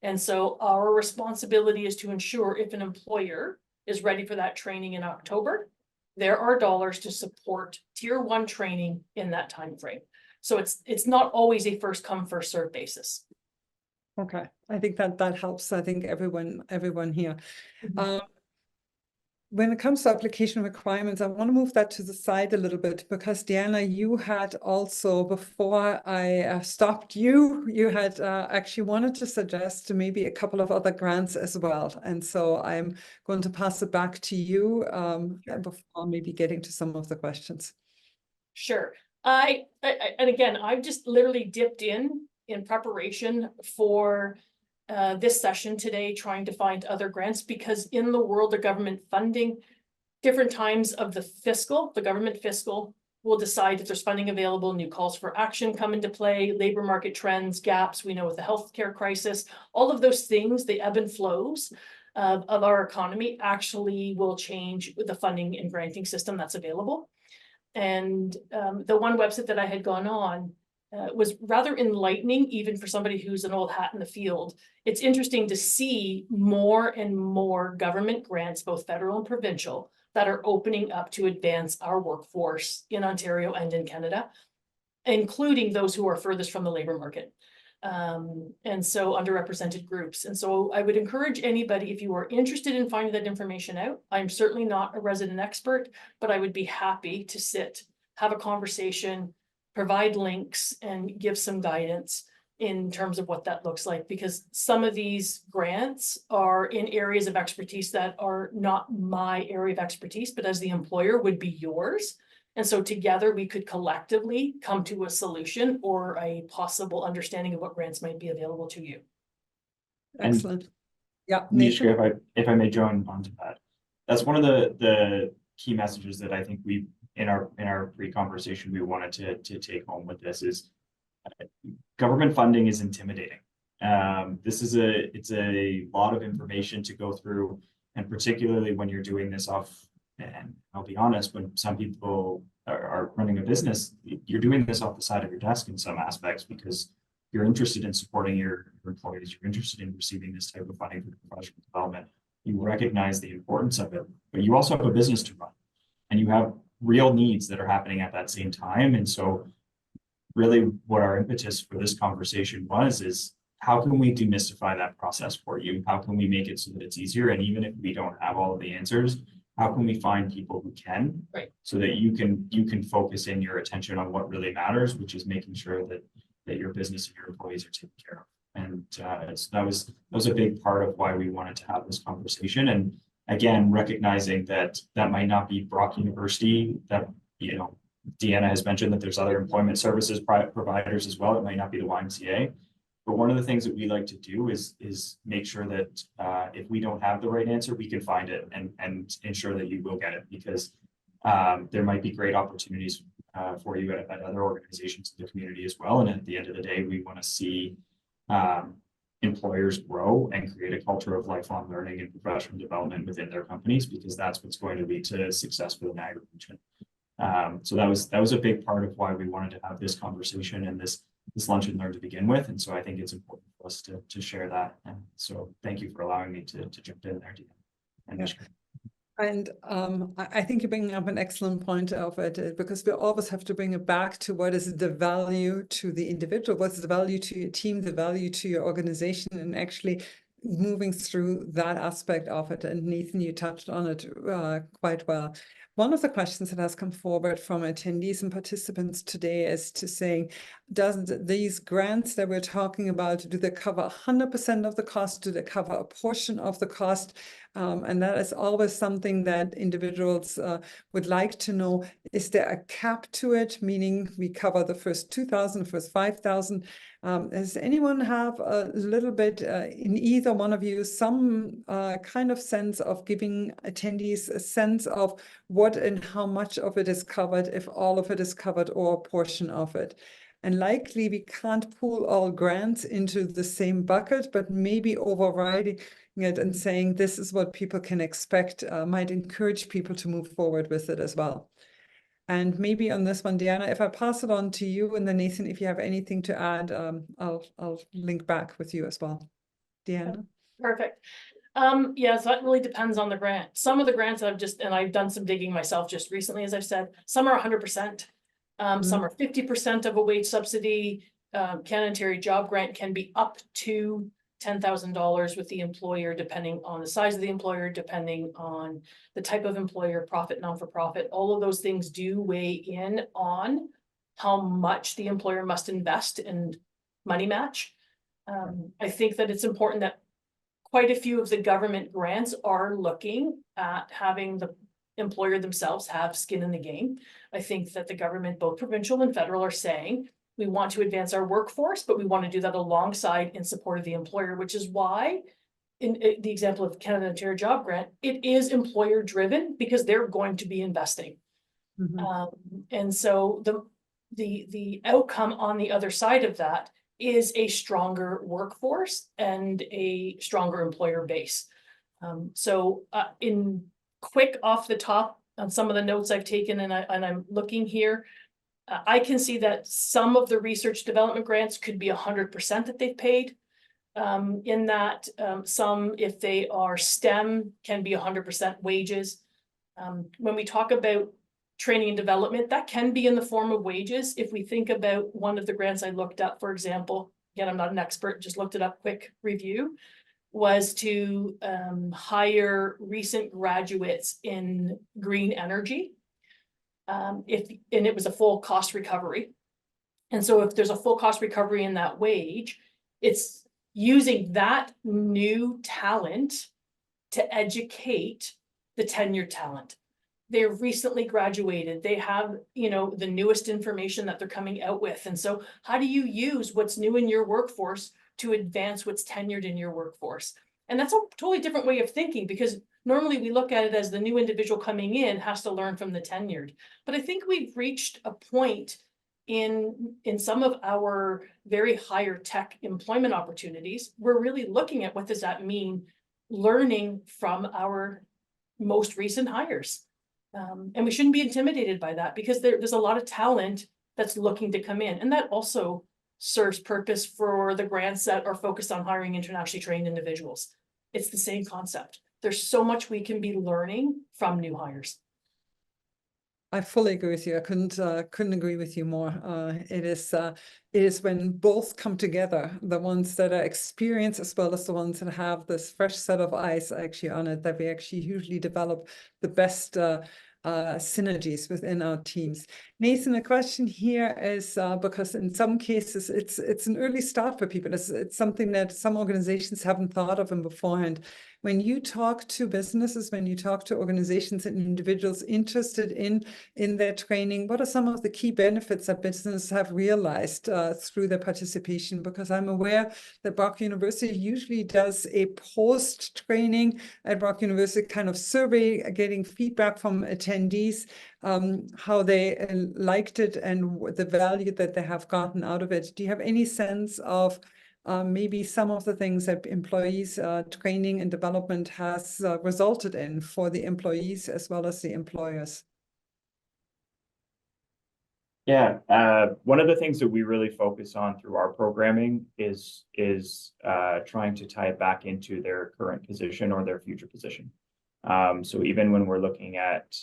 S10: And so our responsibility is to ensure if an employer is ready for that training in October, there are dollars to support tier 1 training in that time frame. So it's not always a first come, first served basis.
S1: Okay, I think that helps. I think everyone here. When it comes to application requirements, I want to move that to the side a little bit, because Deanna, you had also, before I stopped you, had actually wanted to suggest maybe a couple of other grants as well. And so I'm going to pass it back to you before maybe getting to some of the questions.
S10: Sure. And again, I've just literally dipped in preparation for this session today, trying to find other grants, because in the world of government funding, different times of the government fiscal will decide if there's funding available. New calls for action come into play, labor market trends, gaps, we know with the healthcare crisis, all of those things, they ebb and flows. of our economy actually will change with the funding and granting system that's available. And the one website that I had gone on was rather enlightening, even for somebody who's an old hat in the field. It's interesting to see more and more government grants, both federal and provincial, that are opening up to advance our workforce in Ontario and in Canada, including those who are furthest from the labor market. And so underrepresented groups. And so I would encourage anybody, if you are interested in finding that information out, I'm certainly not a resident expert, but I would be happy to sit, have a conversation, provide links, and give some guidance in terms of what that looks like, because some of these grants are in areas of expertise that are not my area of expertise, but as the employer would be yours. And so together we could collectively come to a solution or a possible understanding of what grants might be available to you.
S1: Excellent. Yeah, Nathan?
S3: Nishka, if I may join onto that, that's one of the key messages that I think we in our pre-conversation we wanted to take home with this is government funding is intimidating. It's a lot of information to go through, and particularly when you're doing this off. And I'll be honest, when some people are running a business, you're doing this off the side of your desk in some aspects because you're interested in supporting your employees, you're interested in receiving this type of funding for professional development. You recognize the importance of it, but you also have a business to run and you have real needs that are happening at that same time. And so really what our impetus for this conversation is how can we demystify that process for you? How can we make it so that it's easier? And even if we don't have all of the answers, how can we find people who can,
S10: right,
S3: so that you can focus in your attention on what really matters, which is making sure that your business and your employees are taken care of. And that was a big part of why we wanted to have this conversation. And again, recognizing that might not be Brock University, that Deanna has mentioned that there's other employment services providers as well. It might not be the YMCA. But one of the things that we like to do is make sure that if we don't have the right answer, we can find it and ensure that you will get it, because there might be great opportunities for you at other organizations in the community as well. And at the end of the day, we want to see employers grow and create a culture of lifelong learning and professional development within their companies, because that's what's going to lead to success for the Niagara region. So that was a big part of why we wanted to have this conversation and this lunch and learn to begin with. And so I think it's important for us to share that. And so thank you for allowing me to jump in there, Deanna.
S1: And I think you're bringing up an excellent point of it, because we always have to bring it back to what is the value to the individual, what's the value to your team, the value to your organization, and actually moving through that aspect of it. And Nathan, you touched on it quite well. One of the questions that has come forward from attendees and participants today is to saying, doesn't these grants that we're talking about, do they cover 100% of the cost? Do they cover a portion of the cost? And that is always something that individuals would like to know. Is there a cap to it? Meaning we cover the first 2,000, first 5,000. Does anyone have a little bit in either one of you, some kind of sense of giving attendees a sense of what and how much of it is covered, if all of it is covered or a portion of it? And likely we can't pool all grants into the same bucket, but maybe overriding it and saying this is what people can expect might encourage people to move forward with it as well. And maybe on this one, Deanna, if I pass it on to you, and then Nathan, if you have anything to add, I'll link back with you as well. Deanna?
S10: Perfect. Yes, that really depends on the grant. Some of the grants I've done some digging myself just recently, as I've said, some are 100%. Some are 50% of a wage subsidy. Canada Job Grant can be up to $10,000 with the employer, depending on the size of the employer, depending on the type of employer, profit, non-for-profit. All of those things do weigh in on how much the employer must invest in money match. I think that it's important that quite a few of the government grants are looking at having the employer themselves have skin in the game. I think that the government, both provincial and federal, are saying we want to advance our workforce, but we want to do that alongside in support of the employer, which is why in the example of Canada Ontario Job Grant, it is employer driven because they're going to be investing. And so the outcome on the other side of that is a stronger workforce and a stronger employer base. So in quick off the top on some of the notes I've taken, and I'm looking here, I can see that some of the research development grants could be 100% that they've paid. In that some, if they are STEM, can be 100% wages. When we talk about training and development, that can be in the form of wages. If we think about one of the grants I looked up, for example, again, I'm not an expert, just looked it up, quick review, was to hire recent graduates in green energy. And it was a full cost recovery. And so if there's a full cost recovery in that wage, it's using that new talent to educate the tenured talent. They're recently graduated. They have, you know, the newest information that they're coming out with. And so how do you use what's new in your workforce to advance what's tenured in your workforce? And that's a totally different way of thinking, because normally we look at it as the new individual coming in has to learn from the tenured. But I think we've reached a point in some of our very higher tech employment opportunities, we're really looking at what does that mean, learning from our most recent hires. And we shouldn't be intimidated by that, because there's a lot of talent that's looking to come in. And that also serves purpose for the grants that are focused on hiring internationally trained individuals. It's the same concept. There's so much we can be learning from new hires.
S1: I fully agree with you. I couldn't agree with you more. It is when both come together, the ones that are experienced as well as the ones that have this fresh set of eyes actually on it, that we actually usually develop the best synergies within our teams. Nathan, the question here is because in some cases it's an early start for people. It's something that some organizations haven't thought of beforehand. When you talk to businesses, when you talk to organizations and individuals interested in their training, what are some of the key benefits that businesses have realized through their participation? Because I'm aware that Brock University usually does a post-training at Brock University kind of survey, getting feedback from attendees, how they liked it and the value that they have gotten out of it. Do you have any sense of maybe some of the things that employees training and development has resulted in for the employees as well as the employers?
S3: Yeah, one of the things that we really focus on through our programming is trying to tie it back into their current position or their future position. So even when we're looking at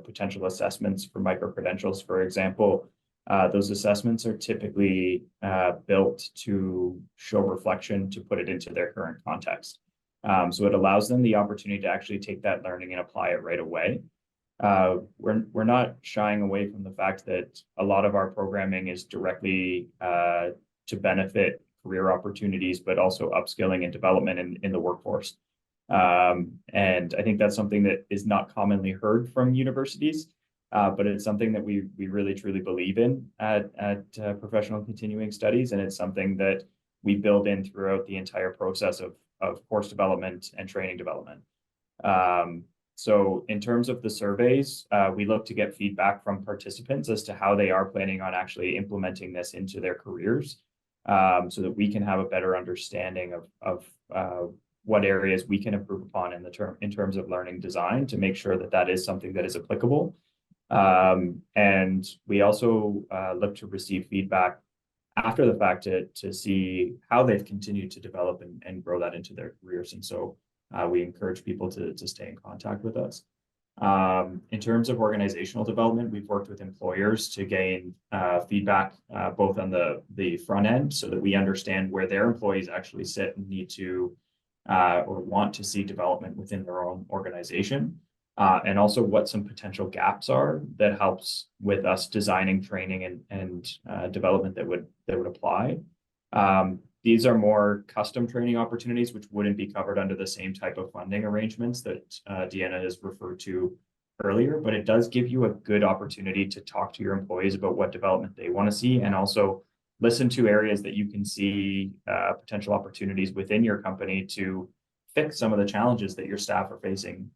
S3: potential assessments for micro-credentials, for example, those assessments are typically built to show reflection, to put it into their current context. So it allows them the opportunity to actually take that learning and apply it right away. We're not shying away from the fact that a lot of our programming is directly to benefit career opportunities, but also upskilling and development in the workforce. And I think that's something that is not commonly heard from universities, but it's something that we really truly believe in at professional continuing studies, and it's something that we build in throughout the entire process of course development and training development. So in terms of the surveys, we look to get feedback from participants as to how they are planning on actually implementing this into their careers, so that we can have a better understanding of what areas we can improve upon in terms of learning design to make sure that that is something that is applicable. And we also look to receive feedback after the fact to see how they've continued to develop and grow that into their careers. And so we encourage people to stay in contact with us. In terms of organizational development, we've worked with employers to gain feedback both on the front end, so that we understand where their employees actually sit and need to or want to see development within their own organization, and also what some potential gaps are that helps with us designing training and development that would apply. These are more custom training opportunities, which wouldn't be covered under the same type of funding arrangements that Deanna has referred to earlier, but it does give you a good opportunity to talk to your employees about what development they want to see, and also listen to areas that you can see potential opportunities within your company to fix some of the challenges that your staff are facing.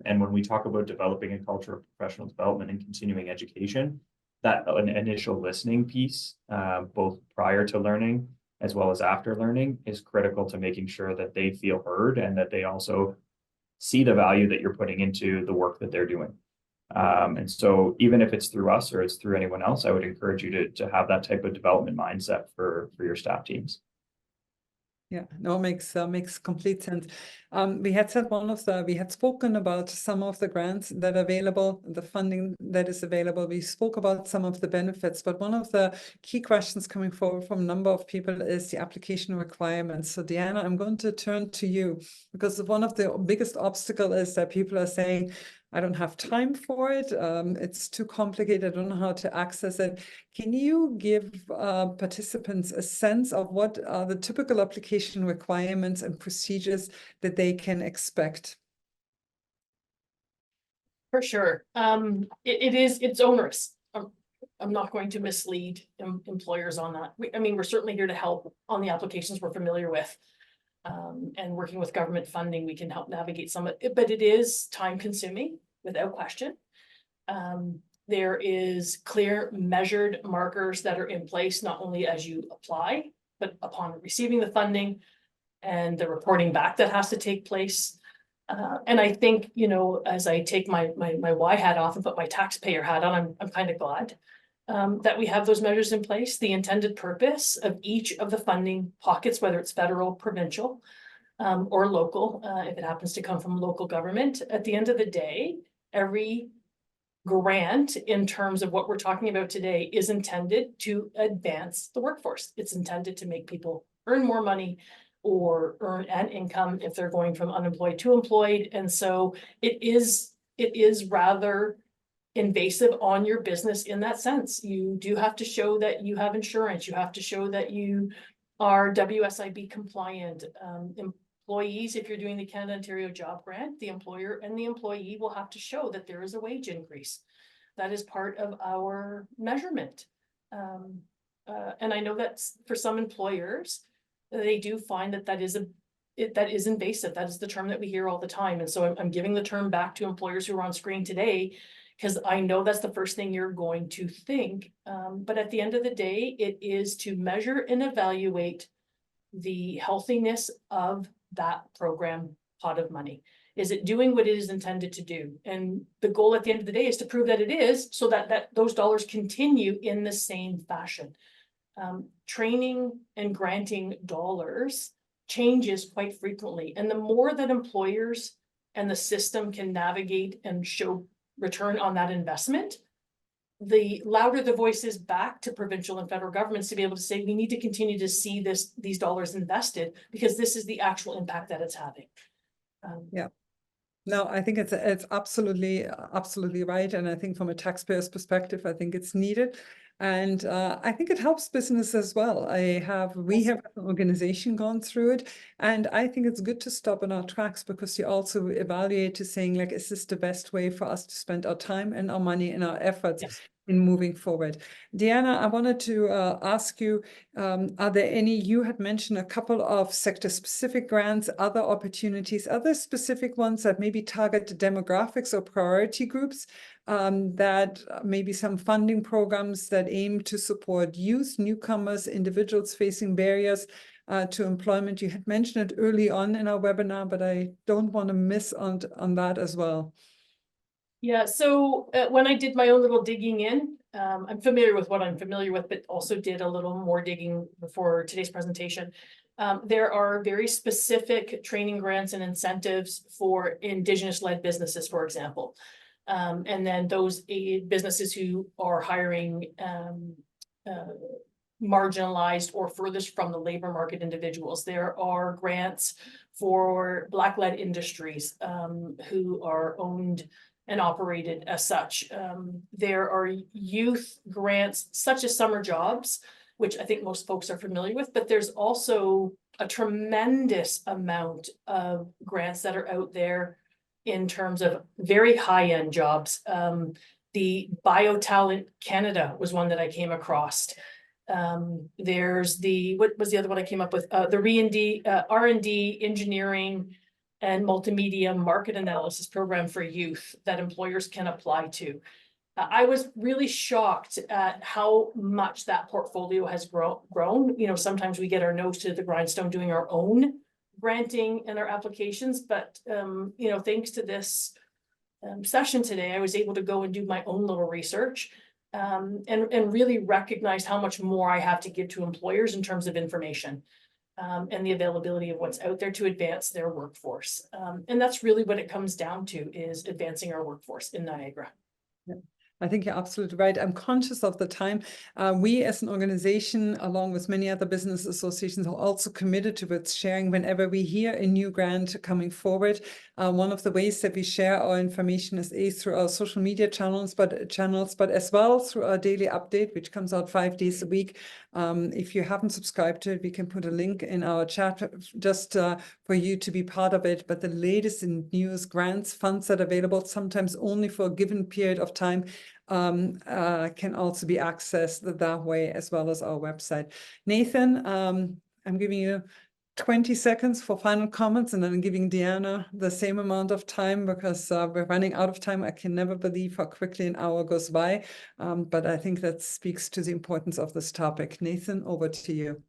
S3: And when we talk about developing a culture of professional development and continuing education, that an initial listening piece, both prior to learning as well as after learning is critical to making sure that they feel heard and that they also see the value that you're putting into the work that they're doing. And so even if it's through us or it's through anyone else, I would encourage you to have that type of development mindset for your staff teams.
S1: Yeah, no, makes complete sense. We had spoken about some of the grants that are available, the funding that is available. We spoke about some of the benefits, but one of the key questions coming forward from a number of people is the application requirements. So Deanna, I'm going to turn to you because one of the biggest obstacles is that people are saying, I don't have time for it. It's too complicated. I don't know how to access it. Can you give participants a sense of what are the typical application requirements and procedures that they can expect?
S10: For sure. It's onerous. I'm not going to mislead employers on that. I mean, we're certainly here to help on the applications we're familiar with. And working with government funding, we can help navigate some of it, but it is time consuming without question. There is clear measured markers that are in place, not only as you apply, but upon receiving the funding and the reporting back that has to take place. And I think, you know, as I take my Y hat off and put my taxpayer hat on, I'm kind of glad that we have those measures in place. The intended purpose of each of the funding pockets, whether it's federal, provincial, or local, if it happens to come from local government, at the end of the day, every grant in terms of what we're talking about today is intended to advance the workforce. It's intended to make people earn more money or earn an income if they're going from unemployed to employed. And so it is rather invasive on your business in that sense. You do have to show that you have insurance. You have to show that you are WSIB compliant. Employees, if you're doing the Canada Ontario Job Grant, the employer and the employee will have to show that there is a wage increase. That is part of our measurement. And I know that for some employers, they do find that is invasive. That is the term that we hear all the time. And so I'm giving the term back to employers who are on screen today, because I know that's the first thing you're going to think. But at the end of the day, it is to measure and evaluate the healthiness of that program pot of money. Is it doing what it is intended to do? And the goal at the end of the day is to prove that it is, so that those dollars continue in the same fashion. Training and granting dollars changes quite frequently. And the more that employers and the system can navigate and show return on that investment, the louder the voice is back to provincial and federal governments to be able to say, we need to continue to see these dollars invested because this is the actual impact that it's having.
S1: Yeah. No, I think it's absolutely right. And I think from a taxpayer's perspective, I think it's needed. And I think it helps business as well. We have an organization gone through it. And I think it's good to stop in our tracks because you also evaluate to saying, like, is this the best way for us to spend our time and our money and our efforts? Yes. In moving forward. Deanna, I wanted to ask you, are there any, you had mentioned a couple of sector-specific grants, other opportunities, other specific ones that maybe target the demographics or priority groups, that maybe some funding programs that aim to support youth, newcomers, individuals facing barriers to employment? You had mentioned it early on in our webinar, but I don't want to miss on that as well.
S10: Yeah, so when I did my own little digging in, I'm familiar with what I'm familiar with, but also did a little more digging before today's presentation. There are very specific training grants and incentives for Indigenous-led businesses, for example. And then those businesses who are hiring marginalized or furthest from the labor market individuals. There are grants for Black-led industries who are owned and operated as such. There are youth grants such as summer jobs, which I think most folks are familiar with, but there's also a tremendous amount of grants that are out there in terms of very high-end jobs. The BioTalent Canada was one that I came across. There's what was the other one I came up with? The R&D engineering and multimedia market analysis program for youth that employers can apply to. I was really shocked at how much that portfolio has grown. You know, sometimes we get our nose to the grindstone doing our own granting and our applications, but you know, thanks to this session today, I was able to go and do my own little research and really recognize how much more I have to give to employers in terms of information and the availability of what's out there to advance their workforce. And that's really what it comes down to, is advancing our workforce in Niagara.
S1: I think you're absolutely right. I'm conscious of the time. We as an organization, along with many other business associations, are also committed towards sharing whenever we hear a new grant coming forward. One of the ways that we share our information is through our social media channels, but as well through our daily update, which comes out 5 days a week. If you haven't subscribed to it, we can put a link in our chat just for you to be part of it. But the latest in news, grants, funds that are available, sometimes only for a given period of time, can also be accessed that way, as well as our website. Nathan, I'm giving you 20 seconds for final comments, and then I'm giving Deanna the same amount of time, because we're running out of time. I can never believe how quickly an hour goes by, but I think that speaks to the importance of this topic. Nathan, over to you.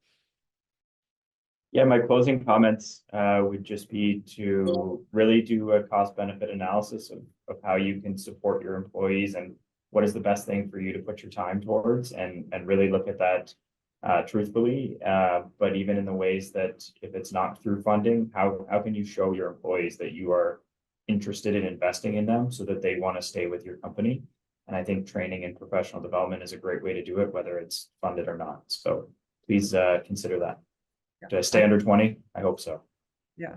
S3: Yeah, my closing comments would just be to really do a cost-benefit analysis of how you can support your employees and what is the best thing for you to put your time towards, and really look at that truthfully. But even in the ways that, if it's not through funding, how can you show your employees that you are interested in investing in them so that they want to stay with your company? And I think training and professional development is a great way to do it, whether it's funded or not. So please consider that. Do I stay under 20? I hope so.
S1: Yeah.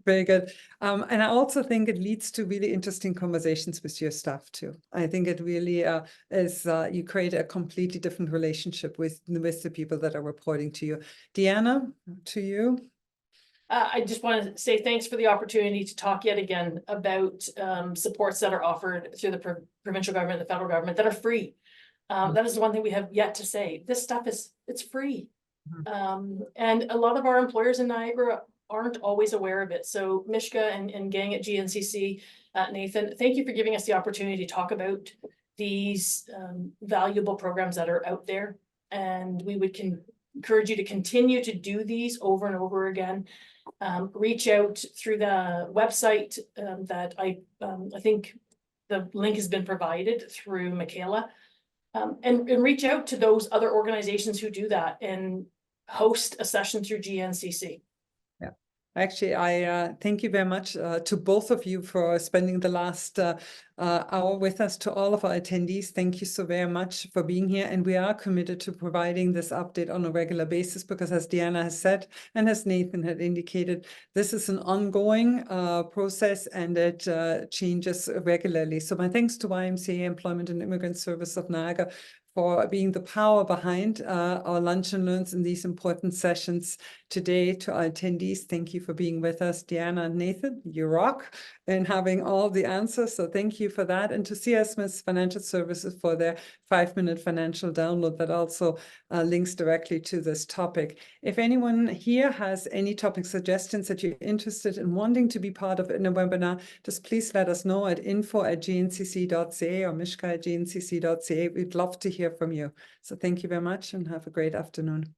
S1: Very good. And I also think it leads to really interesting conversations with your staff too. I think it really is, you create a completely different relationship with the people that are reporting to you. Deanna, to you.
S10: I just want to say thanks for the opportunity to talk yet again about supports that are offered through the provincial government, the federal government, that are free. That is the one thing we have yet to say. This stuff it's free. And a lot of our employers in Niagara aren't always aware of it. So Mishka and gang at GNCC, Nathan, thank you for giving us the opportunity to talk about these valuable programs that are out there. And we would encourage you to continue to do these over and over again. Reach out through the website that I think the link has been provided through Michaela. And reach out to those other organizations who do that and host a session through GNCC.
S1: Yeah, actually, I thank you very much to both of you for spending the last hour with us. To all of our attendees, thank you so very much for being here. And we are committed to providing this update on a regular basis, because as Deanna has said, and as Nathan had indicated, this is an ongoing process, and it changes regularly. So my thanks to YMCA Employment and Immigrant Service of Niagara for being the power behind our lunch and learns in these important sessions today. To our attendees, thank you for being with us. Deanna and Nathan, you rock in having all the answers, so thank you for that. And to CS Smith Financial Services for their 5-minute financial download that also links directly to this topic. If anyone here has any topic suggestions that you're interested in wanting to be part of in a webinar, just please let us know at info@gncc.ca or mishka@gncc.ca. We'd love to hear from you. So thank you very much and have a great afternoon.